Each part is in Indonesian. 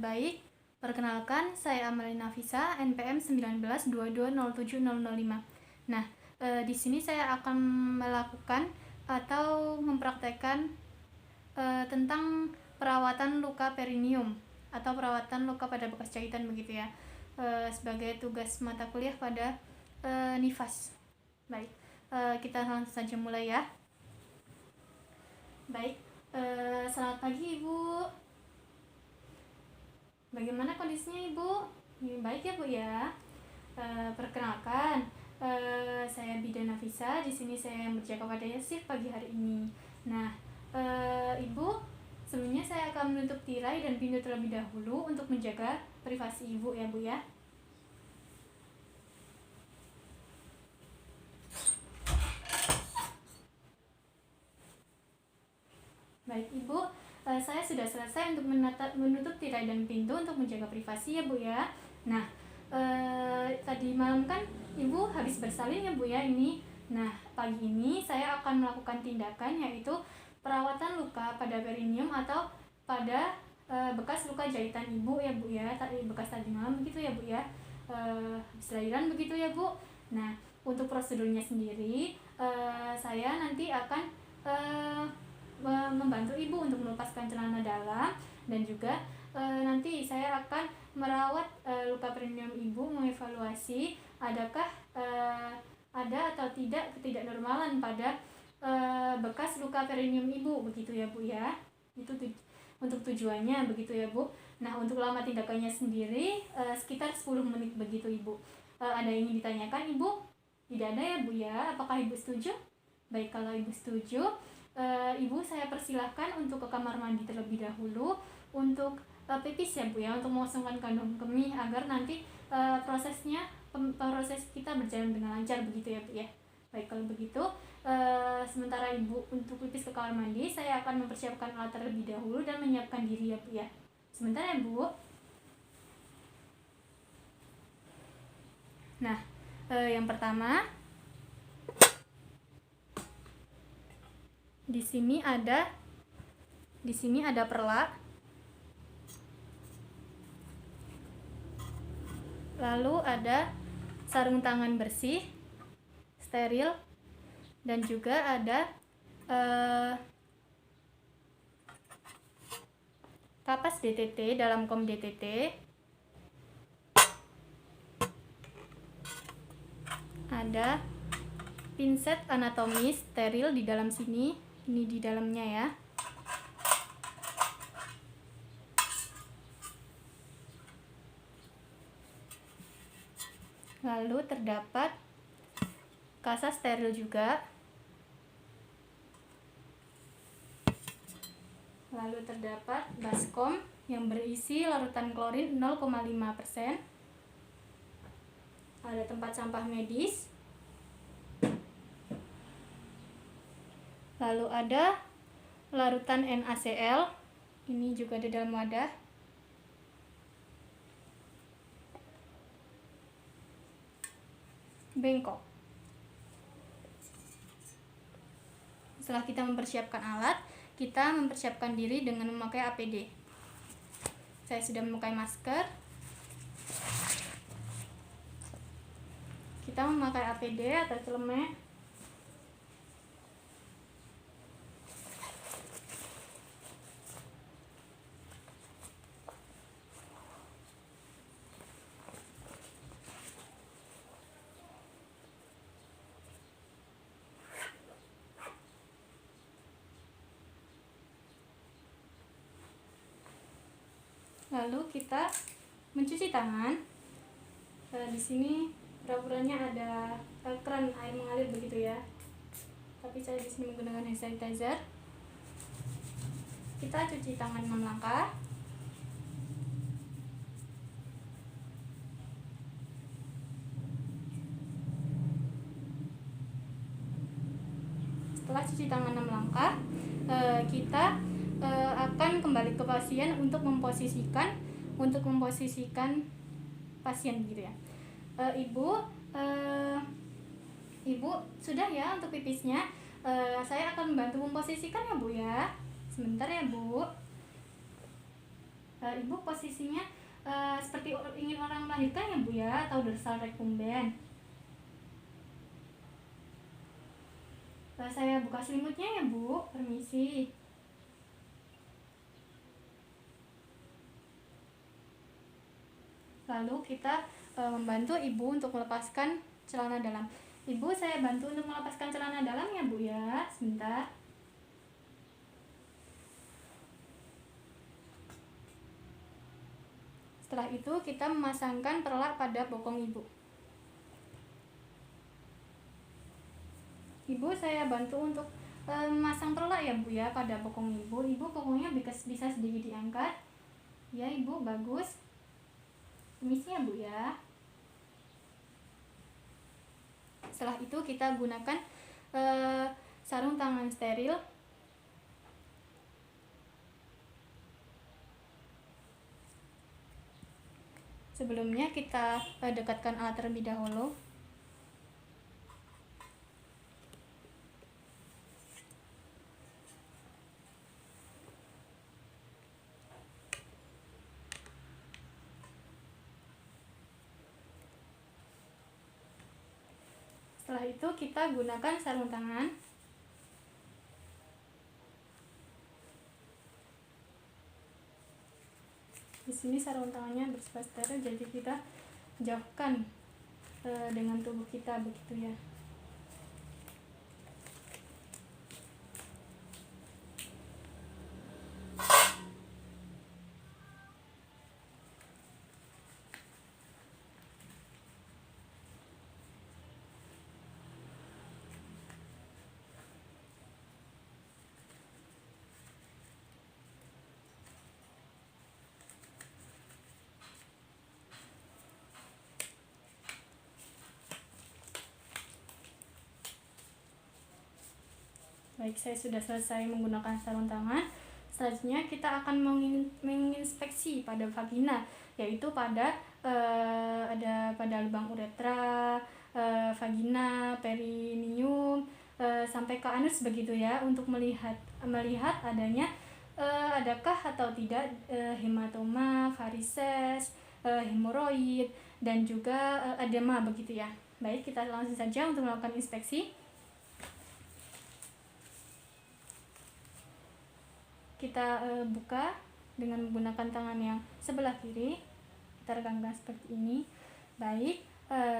Baik, perkenalkan saya Amelina Nafisa, NPM 1922070005. Nah, di sini saya akan melakukan atau mempraktekkan tentang perawatan luka perineum atau perawatan luka pada bekas jahitan begitu ya, sebagai tugas mata kuliah pada NIFAS. Baik, kita langsung saja mulai ya. Baik, selamat pagi Ibu. Bagaimana kondisinya Ibu? Baik ya Bu ya. Perkenalkan, saya Bidan Nafisa. Di sini saya berjaga pada shift pagi hari ini. Nah, Ibu, sebelumnya saya akan menutup tirai dan pintu terlebih dahulu untuk menjaga privasi Ibu ya Bu ya. Baik Ibu, saya sudah selesai untuk menutup tirai dan pintu untuk menjaga privasi ya Bu ya. Nah, tadi malam kan Ibu habis bersalin ya Bu ya ini. Nah, pagi ini saya akan melakukan tindakan yaitu perawatan luka pada perineum atau pada bekas luka jahitan Ibu ya Bu ya. Bekas tadi malam begitu ya Bu ya. Habis lahiran begitu ya Bu. Nah, untuk prosedurnya sendiri saya nanti akan membantu Ibu untuk melepaskan celana dalam, dan juga nanti saya akan merawat luka perineum Ibu, mengevaluasi adakah ada atau tidak ketidaknormalan pada bekas luka perineum Ibu begitu ya Bu ya. Itu untuk tujuannya begitu ya Bu. Nah, untuk lama tindakannya sendiri sekitar 10 menit begitu Ibu. Ada yang ingin ditanyakan Ibu? Tidak ada ya Bu ya. Apakah Ibu setuju? Baik, kalau Ibu setuju, Ibu saya persilahkan untuk ke kamar mandi terlebih dahulu untuk pipis ya Bu ya, untuk mengosongkan kandung kemih agar nanti proses kita berjalan dengan lancar begitu ya Bu ya. Baik, kalau begitu sementara Ibu untuk pipis ke kamar mandi, saya akan mempersiapkan alat terlebih dahulu dan menyiapkan diri ya Bu ya. Sebentar ya Bu. Nah, yang pertama, di sini ada perla, lalu ada sarung tangan bersih, steril, dan juga ada kapas DTT dalam kom DTT, ada pinset anatomis steril di dalam sini. Ini di dalamnya ya. Lalu terdapat kasa steril juga. Lalu terdapat baskom yang berisi larutan klorin 0,5%. Ada tempat sampah medis. Lalu ada larutan NaCl, ini juga ada dalam wadah. Bengkok. Setelah kita mempersiapkan alat, kita mempersiapkan diri dengan memakai APD. Saya sudah memakai masker. Kita memakai APD atau celemek. Lalu kita mencuci tangan. Di sini peraturannya ada keran air mengalir begitu ya. Tapi saya di sini menggunakan hand sanitizer. Kita cuci tangan 6 langkah. Setelah cuci tangan 6 langkah, kita akan kembali ke pasien untuk memposisikan pasien gitu ya. Ibu sudah ya untuk pipisnya. Saya akan membantu memposisikan ya Bu ya. Sebentar ya Bu. Ibu posisinya seperti ingin orang melahirkan ya Bu ya, atau dorsal recumbens. Saya buka selimutnya ya Bu, permisi. Lalu kita membantu ibu untuk melepaskan celana dalam. Ibu, saya bantu untuk melepaskan celana dalam ya Bu ya, sebentar. Setelah itu kita memasangkan perlak pada bokong ibu. Ibu, saya bantu untuk memasang perlak ya Bu ya pada bokong ibu. Ibu, bokongnya bisa sedikit diangkat. Ya Ibu, bagus. Permisi ya Bu ya. Setelah itu kita gunakan sarung tangan steril. Sebelumnya kita dekatkan alat terlebih dahulu. Setelah itu kita gunakan sarung tangan. Di sini sarung tangannya bersifat steril, jadi kita jauhkan dengan tubuh kita begitu ya. Baik, saya sudah selesai menggunakan sarung tangan. Selanjutnya kita akan menginspeksi pada vagina, yaitu pada ada pada lubang uretra, vagina, perineum, sampai ke anus begitu ya, untuk melihat adanya adakah atau tidak hematoma, varises, hemoroid, dan juga edema begitu ya. Baik, kita langsung saja untuk melakukan inspeksi. Kita buka dengan menggunakan tangan yang sebelah kiri. Kita regangkan seperti ini. Baik,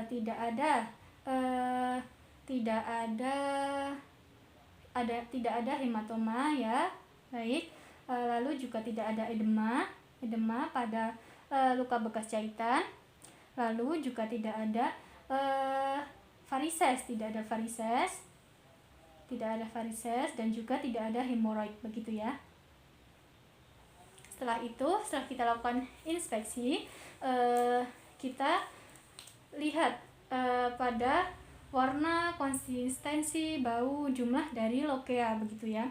tidak ada hematoma ya. Baik, lalu juga tidak ada edema pada luka bekas jahitan. Lalu juga tidak ada varises, dan juga tidak ada hemoroid begitu ya. Setelah kita lakukan inspeksi, kita lihat pada warna, konsistensi, bau, jumlah dari lokea begitu ya.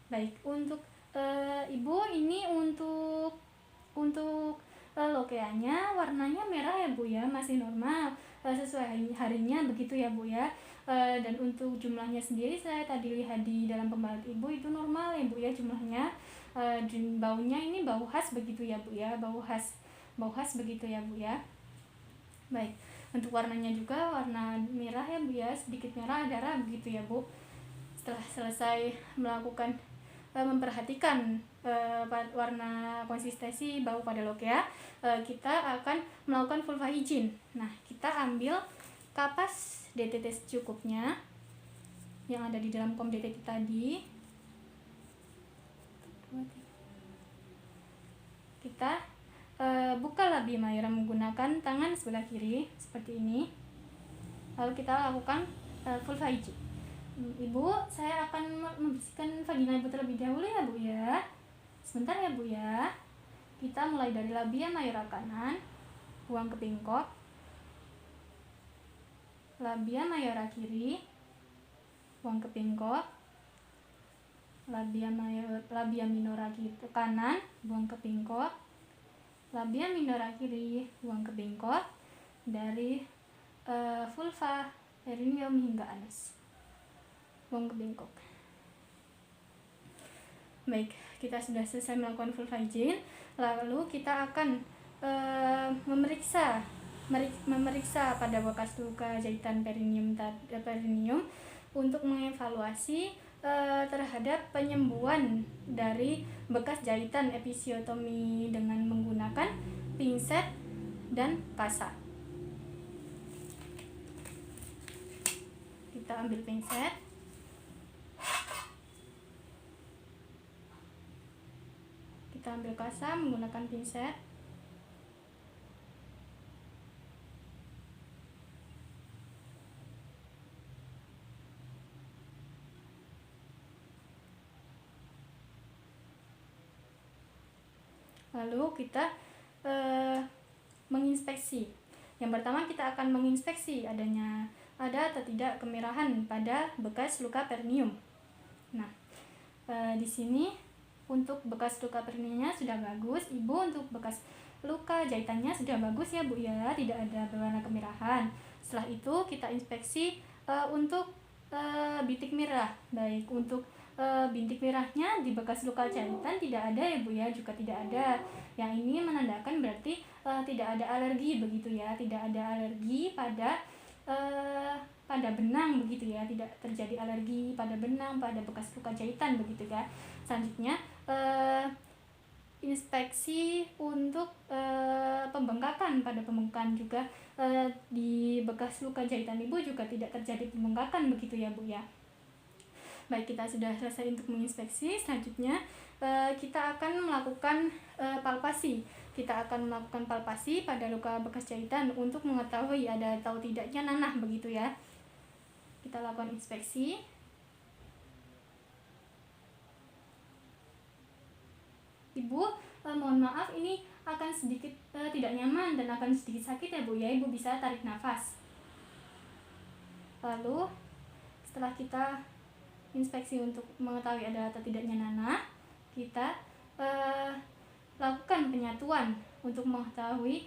Baik, untuk ibu ini untuk lokeanya warnanya merah ya Bu ya, masih normal sesuai harinya begitu ya Bu ya. Dan untuk jumlahnya sendiri saya tadi lihat di dalam pembalut ibu itu normal ya Bu ya jumlahnya. Baunya ini bau khas begitu ya Bu ya, bau khas begitu ya Bu ya. Baik, untuk warnanya juga warna merah ya Bu ya, sedikit merah darah begitu ya Bu. Setelah selesai melakukan memperhatikan warna, konsistensi, bau pada lokea, kita akan melakukan vulva hygiene. Nah, kita ambil kapas DTT secukupnya yang ada di dalam kom DTT tadi. Kita buka labia mayora menggunakan tangan sebelah kiri seperti ini. Lalu kita lakukan vulva hygiene. Ibu, saya akan membersihkan vagina ibu terlebih dahulu ya Bu ya. Sebentar ya Bu ya. Kita mulai dari labia mayora kanan, buang ke bengkok. Labia mayora kiri, buang ke bengkok. Labia minora kanan, buang ke bengkok. Labia minora kiri, buang ke bengkok. Dari vulva, perineum hingga anus, buang ke bengkok. Baik, kita sudah selesai melakukan vulva hygiene. Lalu kita akan memeriksa pada bekas luka jahitan perineum untuk mengevaluasi terhadap penyembuhan dari bekas jahitan episiotomi dengan menggunakan pinset dan kasa. Kita ambil pinset, kita ambil kasa menggunakan pinset. Lalu kita menginspeksi. Yang pertama kita akan menginspeksi ada atau tidak kemerahan pada bekas luka perineum. Nah, di sini untuk bekas luka perineumnya sudah bagus, Ibu. Untuk bekas luka jahitannya sudah bagus ya Bu ya, tidak ada berwarna kemerahan. Setelah itu kita inspeksi untuk bintik merah. Baik, untuk bintik merahnya di bekas luka jahitan tidak ada ya Bu ya, juga tidak ada. Yang ini menandakan berarti tidak ada alergi begitu ya, tidak ada alergi pada benang begitu ya, tidak terjadi alergi pada benang pada bekas luka jahitan begitu ya. Selanjutnya inspeksi untuk pembengkakan pada pembengkakan juga di bekas luka jahitan Ibu juga tidak terjadi pembengkakan begitu ya Bu ya. Baik, kita sudah selesai untuk menginspeksi. Selanjutnya kita akan melakukan palpasi. Kita akan melakukan palpasi pada luka bekas jahitan untuk mengetahui ada atau tidaknya nanah begitu ya. Kita lakukan inspeksi. Ibu, mohon maaf ini akan sedikit tidak nyaman dan akan sedikit sakit ya Bu ya. Ibu bisa tarik nafas. Lalu setelah kita inspeksi untuk mengetahui ada atau tidaknya nanah, kita lakukan penyatuan untuk mengetahui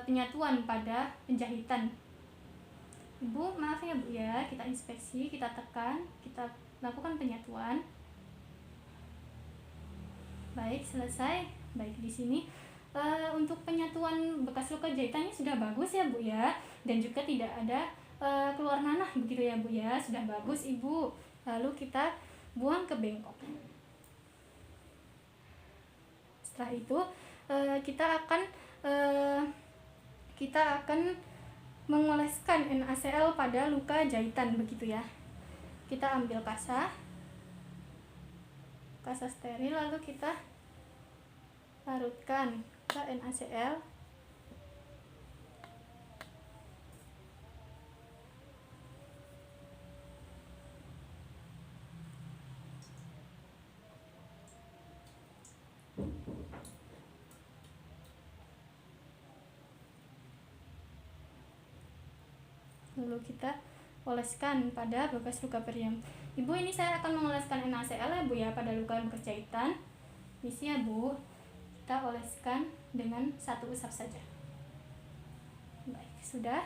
penyatuan pada penjahitan. Ibu, maaf ya Bu ya, kita inspeksi, kita tekan, kita lakukan penyatuan. Baik, selesai. Baik, di sini untuk penyatuan bekas luka jahitannya sudah bagus ya Bu ya, dan juga tidak ada keluar nanah begitu ya Bu ya, sudah bagus Ibu. Lalu kita buang ke bengkok. Setelah itu kita akan mengoleskan NaCl pada luka jahitan begitu ya. Kita ambil kasa steril, lalu kita larutkan ke NaCl. Lalu kita oleskan pada bekas luka perineum. Ibu, ini saya akan mengoleskan NaCl ya Bu ya pada luka bekas jahitan. Isi ya Bu, kita oleskan dengan 1 usap saja. Baik, sudah,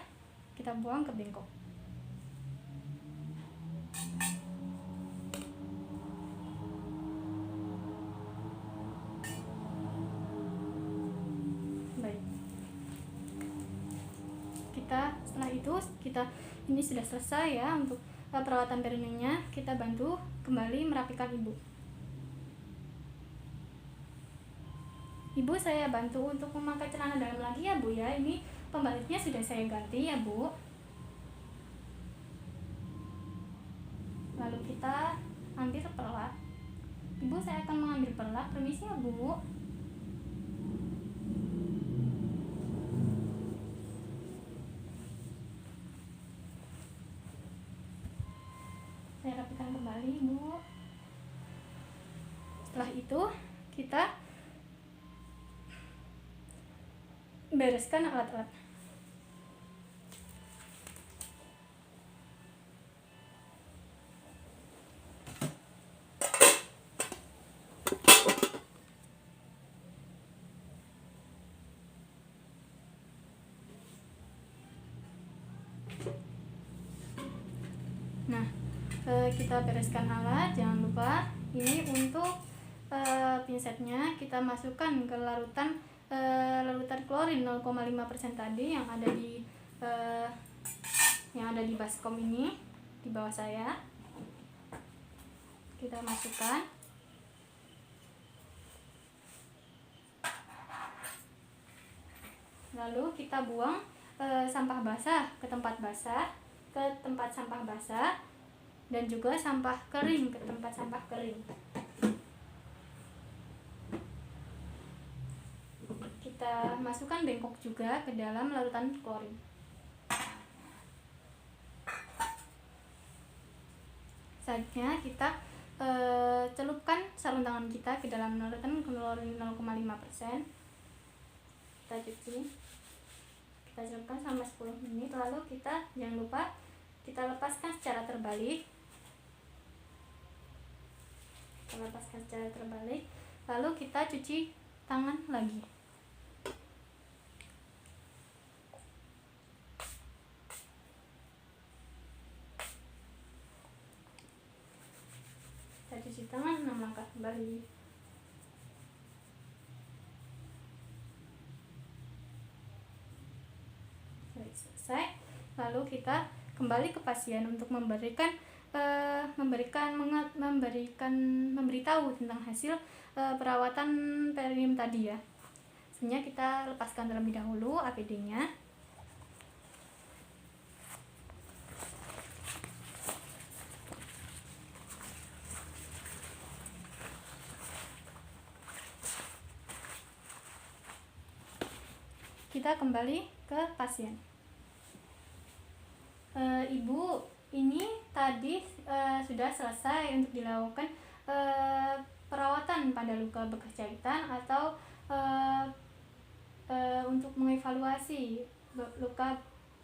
kita buang ke bengkok. Baik, setelah itu ini sudah selesai ya untuk perawatan perineumnya. Kita bantu kembali merapikan Ibu. Ibu, saya bantu untuk memakai celana dalam lagi ya Bu ya. Ini pembaliknya sudah saya ganti ya Bu. Lalu kita ambil perlak. Ibu, saya akan mengambil perlak. Permisi ya Bu. Saya rapikan kembali Bu. Setelah itu kita bereskan alat-alat. Nah, kita bereskan alat. Jangan lupa ini untuk pinsetnya kita masukkan ke larutan klorin 0,5% tadi yang ada di baskom ini di bawah saya. Kita masukkan, lalu kita buang sampah basah ke tempat sampah basah, dan juga sampah kering ke tempat sampah kering. Kita masukkan bengkok juga ke dalam larutan klorin. Selanjutnya kita celupkan sarung tangan kita ke dalam larutan klorin 0,5%. Kita cuci, kita celupkan selama 10 menit, lalu kita jangan lupa kita lepaskan secara terbalik. Lalu kita cuci tangan lagi. Kita cuci tangan 6 langkah kembali. Selesai. Lalu kita kembali ke pasien untuk memberitahu tentang hasil perawatan perineum tadi ya. Sebenarnya kita lepaskan terlebih dahulu APD-nya. Kita kembali ke pasien. Ibu ini tadi sudah selesai untuk dilakukan perawatan pada luka bekas jahitan atau untuk mengevaluasi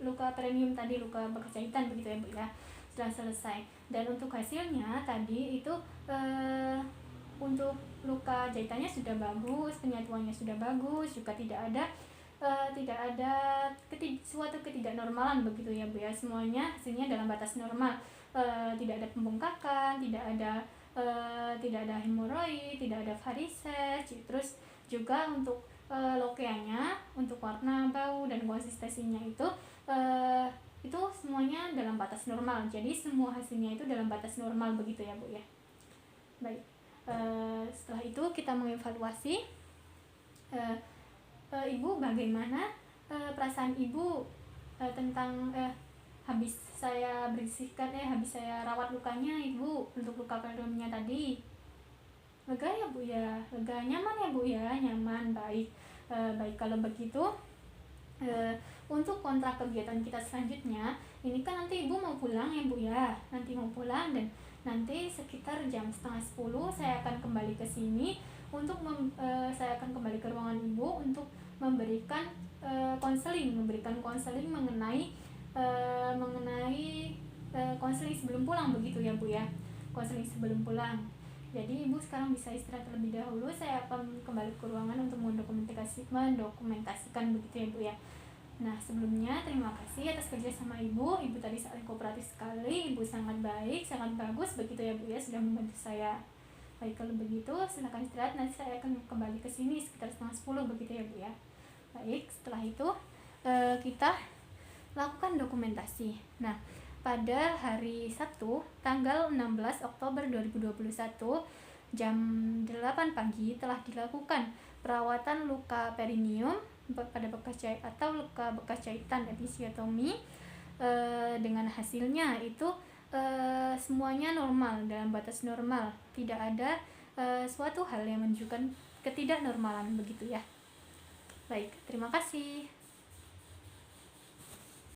luka perineum tadi, luka bekas jahitan begitu ya Bu ya, sudah selesai. Dan untuk hasilnya tadi itu untuk luka jahitannya sudah bagus, penyatuannya sudah bagus, juga tidak ada suatu ketidaknormalan begitu ya Bu ya. Semuanya hasilnya dalam batas normal, tidak ada pembengkakan, tidak ada hemoroid, tidak ada varises. Terus juga untuk lokeanya, untuk warna, bau, dan konsistensinya itu semuanya dalam batas normal. Jadi semua hasilnya itu dalam batas normal begitu ya Bu ya. Baik, setelah itu kita mengevaluasi Ibu, bagaimana perasaan Ibu tentang habis saya rawat lukanya Ibu untuk luka perineumnya tadi. Lega ya Bu ya? Lega, nyaman ya Bu ya? Nyaman, baik. Baik, kalau begitu untuk kontrak kegiatan kita selanjutnya, ini kan nanti Ibu mau pulang ya Bu ya? Nanti mau pulang, dan nanti sekitar jam 9:30 saya akan kembali ke sini untuk saya akan kembali ke ruangan Ibu untuk memberikan konseling mengenai konseling sebelum pulang begitu ya Bu ya. Konseling sebelum pulang. Jadi Ibu sekarang bisa istirahat terlebih dahulu. Saya akan kembali ke ruangan untuk mendokumentasikan begitu ya Bu ya. Nah, sebelumnya terima kasih atas kerjasama Ibu. Ibu tadi sangat kooperatif sekali. Ibu sangat baik, sangat bagus begitu ya Bu ya, sudah membantu saya. Baik, kalau begitu silakan istirahat. Nanti saya akan kembali ke sini sekitar 9:30 begitu ya Bu ya. Baik, setelah itu kita lakukan dokumentasi. Nah, pada hari Sabtu tanggal 16 Oktober 2021 jam 8 pagi telah dilakukan perawatan luka perineum pada bekas jahitan atau luka bekas jahitan, episiotomi, dengan hasilnya itu semuanya normal, dalam batas normal, tidak ada suatu hal yang menunjukkan ketidaknormalan begitu ya. Baik, terima kasih.